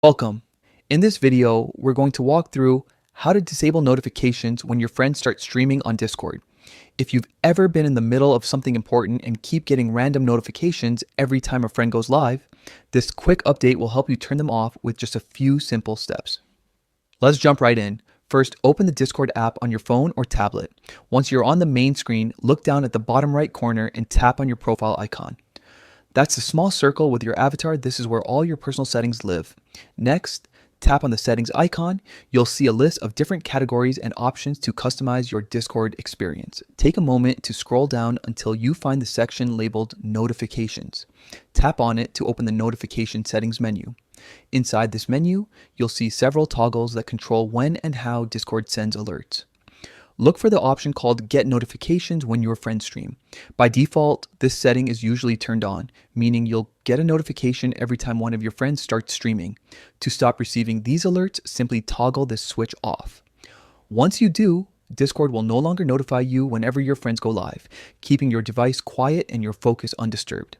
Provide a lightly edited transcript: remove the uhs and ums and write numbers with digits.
Welcome. In this video, we're going to walk through how to disable notifications when your friends start streaming on Discord. If you've ever been in the middle of something important and keep getting random notifications every time a friend goes live, this quick update will help you turn them off with just a few simple steps. Let's jump right in. First, open the Discord app on your phone or tablet. Once you're on the main screen, look down at the bottom right corner and tap on your profile icon. That's the small circle with your avatar. This is where all your personal settings live. Next, tap on the settings icon. You'll see a list of different categories and options to customize your Discord experience. Take a moment to scroll down until you find the section labeled Notifications. Tap on it to open the Notification Settings menu. Inside this menu, you'll see several toggles that control when and how Discord sends alerts. Look for the option called Get Notifications when your friends stream. By default, this setting is usually turned on, meaning you'll get a notification every time one of your friends starts streaming. To stop receiving these alerts, simply toggle this switch off. Once you do, Discord will no longer notify you whenever your friends go live, keeping your device quiet and your focus undisturbed.